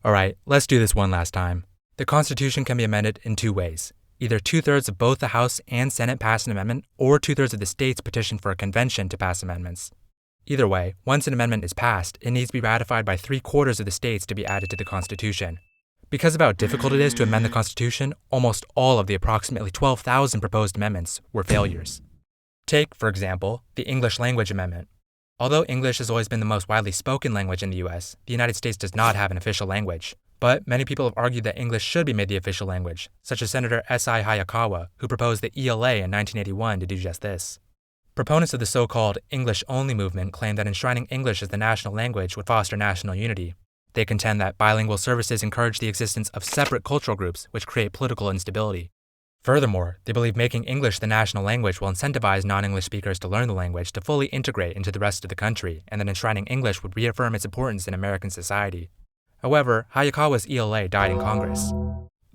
Alright, let's do this one last time. The Constitution can be amended in two ways. Either 2/3 of both the House and Senate pass an amendment, or 2/3 of the states petition for a convention to pass amendments. Either way, once an amendment is passed, it needs to be ratified by 3/4 of the states to be added to the Constitution. Because of how difficult it is to amend the Constitution, almost all of the approximately 12,000 proposed amendments were failures. Take, for example, the English Language Amendment. Although English has always been the most widely spoken language in the US, the United States does not have an official language. But many people have argued that English should be made the official language, such as Senator S.I. Hayakawa, who proposed the ELA in 1981 to do just this. Proponents of the so-called English-only movement claim that enshrining English as the national language would foster national unity. They contend that bilingual services encourage the existence of separate cultural groups, which create political instability. Furthermore, they believe making English the national language will incentivize non-English speakers to learn the language to fully integrate into the rest of the country, and that enshrining English would reaffirm its importance in American society. However, Hayakawa's ELA died in Congress.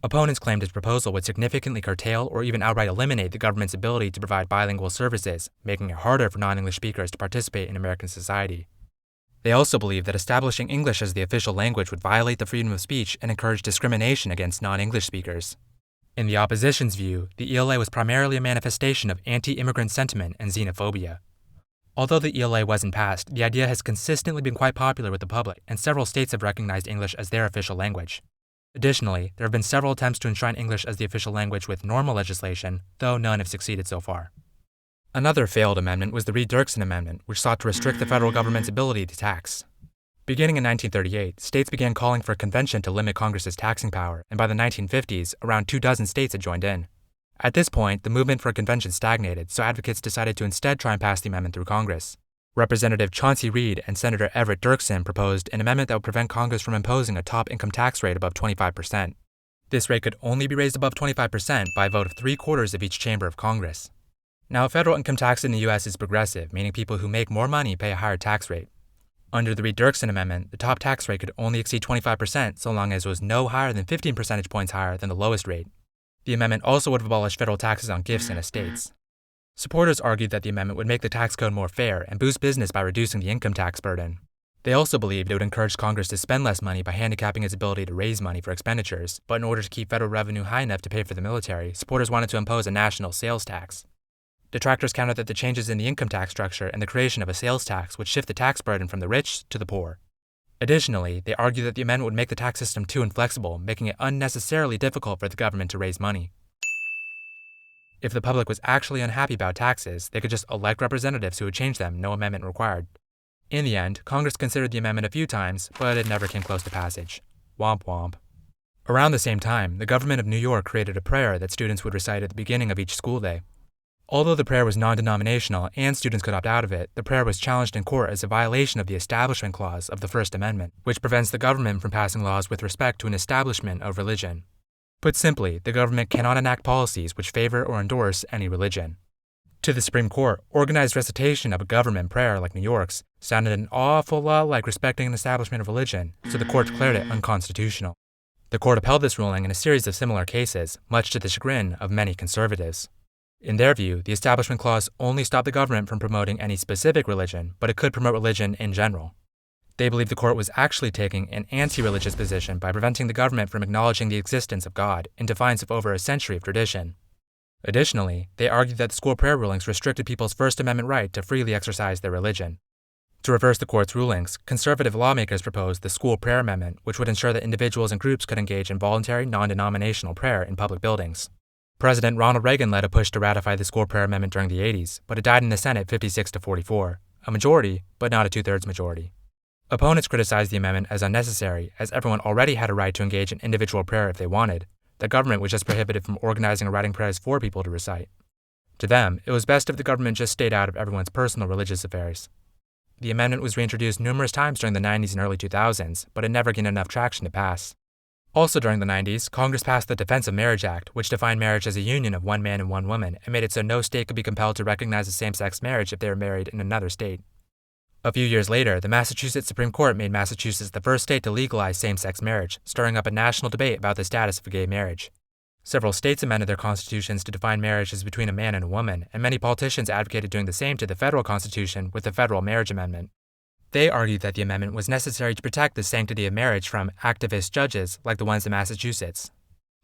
Opponents claimed his proposal would significantly curtail or even outright eliminate the government's ability to provide bilingual services, making it harder for non-English speakers to participate in American society. They also believe that establishing English as the official language would violate the freedom of speech and encourage discrimination against non-English speakers. In the opposition's view, the ELA was primarily a manifestation of anti-immigrant sentiment and xenophobia. Although the ELA wasn't passed, the idea has consistently been quite popular with the public, and several states have recognized English as their official language. Additionally, there have been several attempts to enshrine English as the official language with normal legislation, though none have succeeded so far. Another failed amendment was the Reed-Dirksen Amendment, which sought to restrict the federal government's ability to tax. Beginning in 1938, states began calling for a convention to limit Congress's taxing power, and by the 1950s, around 24 states had joined in. At this point, the movement for a convention stagnated, so advocates decided to instead try and pass the amendment through Congress. Representative Chauncey Reed and Senator Reed-Dirksen proposed an amendment that would prevent Congress from imposing a top income tax rate above 25%. This rate could only be raised above 25% by a vote of 3/4 of each chamber of Congress. Now, federal income tax in the US is progressive, meaning people who make more money pay a higher tax rate. Under the Reed-Dirksen Amendment, the top tax rate could only exceed 25% so long as it was no higher than 15 percentage points higher than the lowest rate. The amendment also would have abolished federal taxes on gifts and estates. Supporters argued that the amendment would make the tax code more fair and boost business by reducing the income tax burden. They also believed it would encourage Congress to spend less money by handicapping its ability to raise money for expenditures, but in order to keep federal revenue high enough to pay for the military, supporters wanted to impose a national sales tax. Detractors countered that the changes in the income tax structure and the creation of a sales tax would shift the tax burden from the rich to the poor. Additionally, they argued that the amendment would make the tax system too inflexible, making it unnecessarily difficult for the government to raise money. If the public was actually unhappy about taxes, they could just elect representatives who would change them, no amendment required. In the end, Congress considered the amendment a few times, but it never came close to passage. Womp womp. Around the same time, the government of New York created a prayer that students would recite at the beginning of each school day. Although the prayer was non-denominational and students could opt out of it, the prayer was challenged in court as a violation of the Establishment Clause of the First Amendment, which prevents the government from passing laws with respect to an establishment of religion. Put simply, the government cannot enact policies which favor or endorse any religion. To the Supreme Court, organized recitation of a government prayer like New York's sounded an awful lot like respecting an establishment of religion, so the court declared it unconstitutional. The court upheld this ruling in a series of similar cases, much to the chagrin of many conservatives. In their view, the Establishment Clause only stopped the government from promoting any specific religion, but it could promote religion in general. They believed the court was actually taking an anti-religious position by preventing the government from acknowledging the existence of God in defiance of over a century of tradition. Additionally, they argued that the school prayer rulings restricted people's First Amendment right to freely exercise their religion. To reverse the court's rulings, conservative lawmakers proposed the School Prayer Amendment, which would ensure that individuals and groups could engage in voluntary, non-denominational prayer in public buildings. President Ronald Reagan led a push to ratify the School Prayer Amendment during the 80s, but it died in the Senate 56-44, a majority, but not a 2/3 majority. Opponents criticized the amendment as unnecessary, as everyone already had a right to engage in individual prayer if they wanted. The government was just prohibited from organizing or writing prayers for people to recite. To them, it was best if the government just stayed out of everyone's personal religious affairs. The amendment was reintroduced numerous times during the 90s and early 2000s, but it never gained enough traction to pass. Also during the 90s, Congress passed the Defense of Marriage Act, which defined marriage as a union of one man and one woman, and made it so no state could be compelled to recognize a same-sex marriage if they were married in another state. A few years later, the Massachusetts Supreme Court made Massachusetts the first state to legalize same-sex marriage, stirring up a national debate about the status of a gay marriage. Several states amended their constitutions to define marriage as between a man and a woman, and many politicians advocated doing the same to the federal constitution with the Federal Marriage Amendment. They argued that the amendment was necessary to protect the sanctity of marriage from activist judges like the ones in Massachusetts.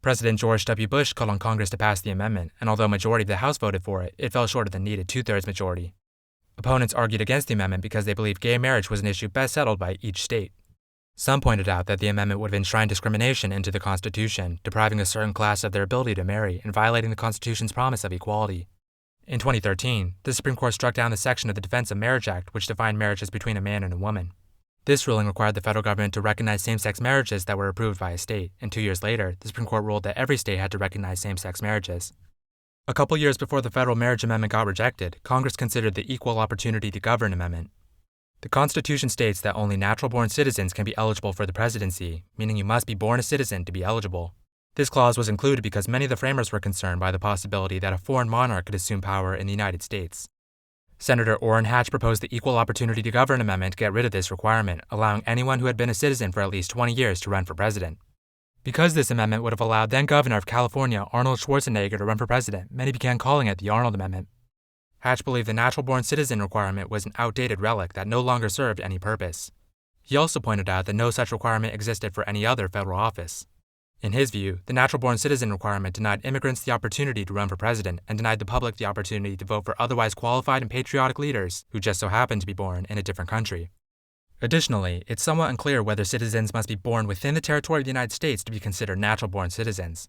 President George W. Bush called on Congress to pass the amendment, and although a majority of the House voted for it, it fell short of the needed two-thirds majority. Opponents argued against the amendment because they believed gay marriage was an issue best settled by each state. Some pointed out that the amendment would have enshrined discrimination into the Constitution, depriving a certain class of their ability to marry and violating the Constitution's promise of equality. In 2013, the Supreme Court struck down the section of the Defense of Marriage Act which defined marriage as between a man and a woman. This ruling required the federal government to recognize same-sex marriages that were approved by a state, and 2 years later, the Supreme Court ruled that every state had to recognize same-sex marriages. A couple years before the federal marriage amendment got rejected, Congress considered the Equal Opportunity to Govern Amendment. The Constitution states that only natural-born citizens can be eligible for the presidency, meaning you must be born a citizen to be eligible. This clause was included because many of the framers were concerned by the possibility that a foreign monarch could assume power in the United States. Senator Orrin Hatch proposed the Equal Opportunity to Govern Amendment to get rid of this requirement, allowing anyone who had been a citizen for at least 20 years to run for president. Because this amendment would have allowed then-Governor of California Arnold Schwarzenegger to run for president, many began calling it the Arnold Amendment. Hatch believed the natural-born citizen requirement was an outdated relic that no longer served any purpose. He also pointed out that no such requirement existed for any other federal office. In his view, the natural-born citizen requirement denied immigrants the opportunity to run for president and denied the public the opportunity to vote for otherwise qualified and patriotic leaders who just so happened to be born in a different country. Additionally, it's somewhat unclear whether citizens must be born within the territory of the United States to be considered natural-born citizens.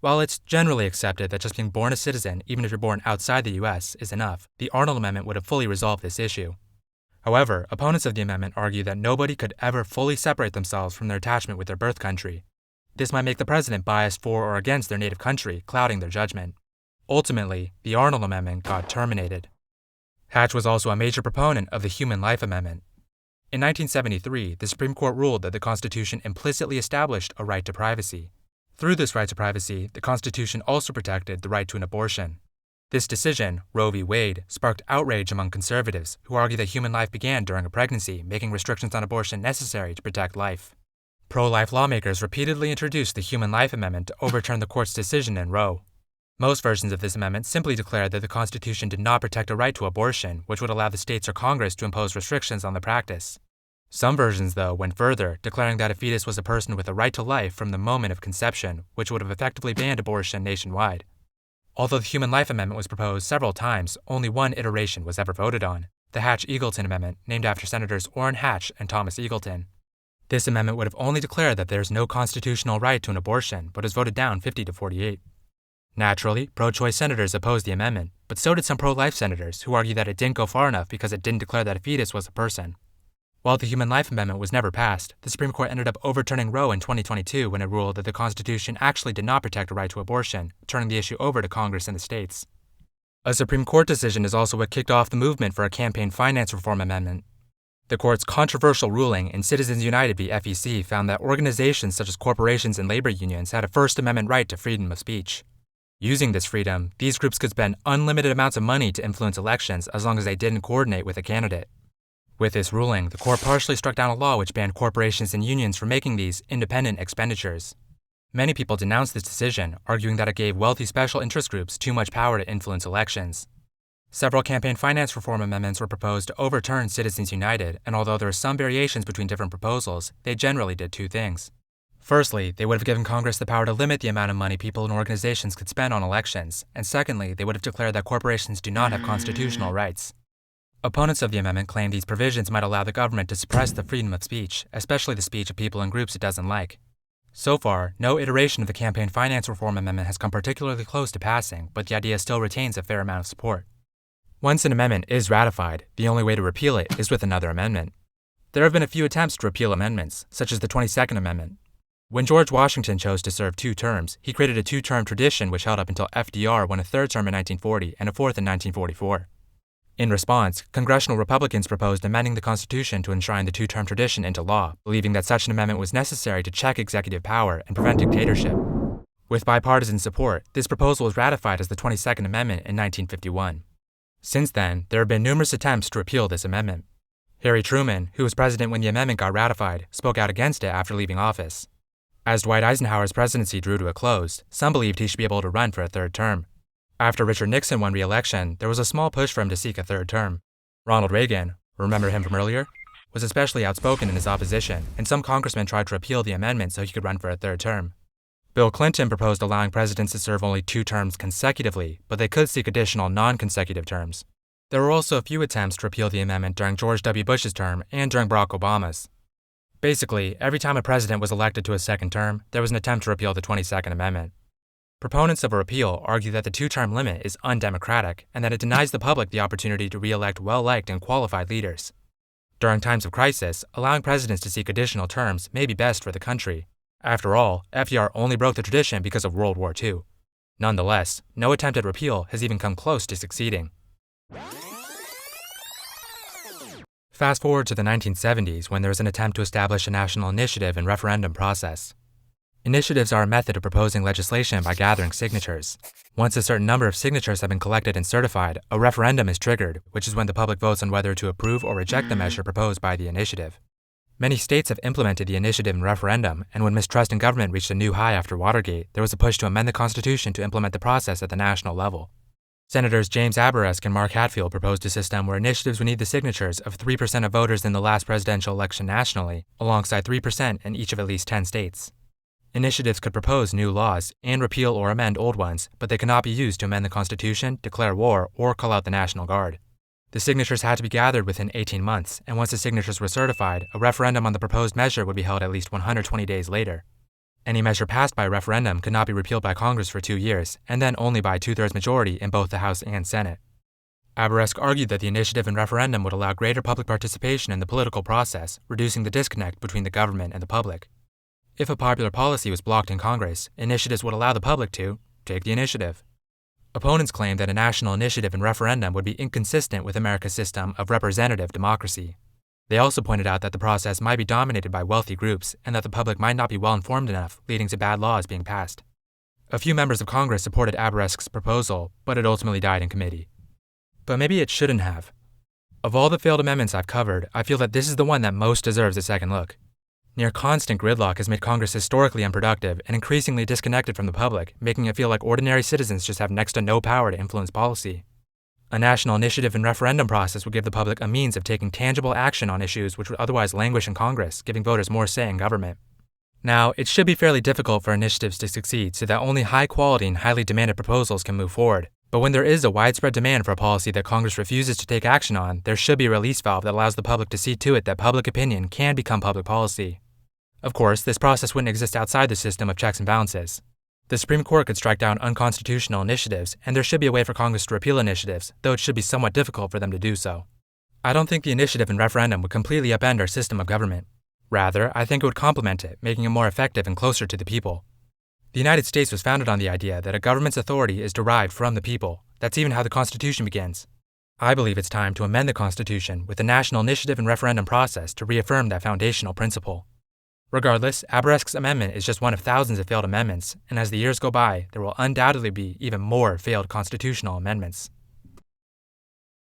While it's generally accepted that just being born a citizen, even if you're born outside the U.S., is enough, the Arnold Amendment would have fully resolved this issue. However, opponents of the amendment argue that nobody could ever fully separate themselves from their attachment with their birth country. This might make the president biased for or against their native country, clouding their judgment. Ultimately, the Arnold Amendment got terminated. Hatch was also a major proponent of the Human Life Amendment. In 1973, the Supreme Court ruled that the Constitution implicitly established a right to privacy. Through this right to privacy, the Constitution also protected the right to an abortion. This decision, Roe v. Wade, sparked outrage among conservatives who argue that human life began during a pregnancy, making restrictions on abortion necessary to protect life. Pro-life lawmakers repeatedly introduced the Human Life Amendment to overturn the court's decision in Roe. Most versions of this amendment simply declared that the Constitution did not protect a right to abortion, which would allow the states or Congress to impose restrictions on the practice. Some versions, though, went further, declaring that a fetus was a person with a right to life from the moment of conception, which would have effectively banned abortion nationwide. Although the Human Life Amendment was proposed several times, only one iteration was ever voted on, the Hatch-Eagleton Amendment, named after Senators Orrin Hatch and Thomas Eagleton. This amendment would have only declared that there is no constitutional right to an abortion, but was voted down 50-48. Naturally, pro-choice senators opposed the amendment, but so did some pro-life senators who argued that it didn't go far enough because it didn't declare that a fetus was a person. While the Human Life Amendment was never passed, the Supreme Court ended up overturning Roe in 2022 when it ruled that the Constitution actually did not protect a right to abortion, turning the issue over to Congress and the states. A Supreme Court decision is also what kicked off the movement for a campaign finance reform amendment. The court's controversial ruling in Citizens United v. FEC found that organizations such as corporations and labor unions had a First Amendment right to freedom of speech. Using this freedom, these groups could spend unlimited amounts of money to influence elections as long as they didn't coordinate with a candidate. With this ruling, the court partially struck down a law which banned corporations and unions from making these independent expenditures. Many people denounced this decision, arguing that it gave wealthy special interest groups too much power to influence elections. Several campaign finance reform amendments were proposed to overturn Citizens United, and although there were some variations between different proposals, they generally did two things. Firstly, they would have given Congress the power to limit the amount of money people and organizations could spend on elections, and secondly, they would have declared that corporations do not have constitutional rights. Opponents of the amendment claim these provisions might allow the government to suppress the freedom of speech, especially the speech of people and groups it doesn't like. So far, no iteration of the Campaign Finance Reform Amendment has come particularly close to passing, but the idea still retains a fair amount of support. Once an amendment is ratified, the only way to repeal it is with another amendment. There have been a few attempts to repeal amendments, such as the 22nd Amendment. When George Washington chose to serve 2 terms, he created a 2-term tradition which held up until FDR won a 3rd term in 1940 and a 4th in 1944. In response, congressional Republicans proposed amending the Constitution to enshrine the 2-term tradition into law, believing that such an amendment was necessary to check executive power and prevent dictatorship. With bipartisan support, this proposal was ratified as the 22nd Amendment in 1951. Since then, there have been numerous attempts to repeal this amendment. Harry Truman, who was president when the amendment got ratified, spoke out against it after leaving office. As Dwight Eisenhower's presidency drew to a close, some believed he should be able to run for a 3rd term. After Richard Nixon won re-election, there was a small push for him to seek a 3rd term. Ronald Reagan, remember him from earlier? was especially outspoken in his opposition, and some congressmen tried to repeal the amendment so he could run for a third term. Bill Clinton proposed allowing presidents to serve only 2 terms consecutively, but they could seek additional non-consecutive terms. There were also a few attempts to repeal the amendment during George W. Bush's term and during Barack Obama's. Basically, every time a president was elected to a second term, there was an attempt to repeal the 22nd Amendment. Proponents of a repeal argue that the 2-term limit is undemocratic and that it denies the public the opportunity to re-elect well-liked and qualified leaders. During times of crisis, allowing presidents to seek additional terms may be best for the country. After all, FDR only broke the tradition because of World War II. Nonetheless, no attempt at repeal has even come close to succeeding. Fast forward to the 1970s when there was an attempt to establish a national initiative and referendum process. Initiatives are a method of proposing legislation by gathering signatures. Once a certain number of signatures have been collected and certified, a referendum is triggered, which is when the public votes on whether to approve or reject the measure proposed by the initiative. Many states have implemented the initiative and referendum, and when mistrust in government reached a new high after Watergate, there was a push to amend the Constitution to implement the process at the national level. Senators James Aberesk and Mark Hatfield proposed a system where initiatives would need the signatures of 3% of voters in the last presidential election nationally, alongside 3% in each of at least 10 states. Initiatives could propose new laws and repeal or amend old ones, but they could not be used to amend the Constitution, declare war, or call out the National Guard. The signatures had to be gathered within 18 months, and once the signatures were certified, a referendum on the proposed measure would be held at least 120 days later. Any measure passed by a referendum could not be repealed by Congress for 2 years, and then only by a 2/3 majority in both the House and Senate. Aberesk argued that the initiative and referendum would allow greater public participation in the political process, reducing the disconnect between the government and the public. If a popular policy was blocked in Congress, initiatives would allow the public to take the initiative. Opponents claimed that a national initiative and referendum would be inconsistent with America's system of representative democracy. They also pointed out that the process might be dominated by wealthy groups and that the public might not be well informed enough, leading to bad laws being passed. A few members of Congress supported Aberesk's proposal, but it ultimately died in committee. But maybe it shouldn't have. Of all the failed amendments I've covered, I feel that this is the one that most deserves a second look. Near constant gridlock has made Congress historically unproductive and increasingly disconnected from the public, making it feel like ordinary citizens just have next to no power to influence policy. A national initiative and referendum process would give the public a means of taking tangible action on issues which would otherwise languish in Congress, giving voters more say in government. Now, it should be fairly difficult for initiatives to succeed so that only high-quality and highly demanded proposals can move forward. But when there is a widespread demand for a policy that Congress refuses to take action on, there should be a release valve that allows the public to see to it that public opinion can become public policy. Of course, this process wouldn't exist outside the system of checks and balances. The Supreme Court could strike down unconstitutional initiatives, and there should be a way for Congress to repeal initiatives, though it should be somewhat difficult for them to do so. I don't think the initiative and referendum would completely upend our system of government. Rather, I think it would complement it, making it more effective and closer to the people. The United States was founded on the idea that a government's authority is derived from the people. That's even how the Constitution begins. I believe it's time to amend the Constitution with a national initiative and referendum process to reaffirm that foundational principle. Regardless, Aberesk's amendment is just one of thousands of failed amendments, and as the years go by, there will undoubtedly be even more failed constitutional amendments.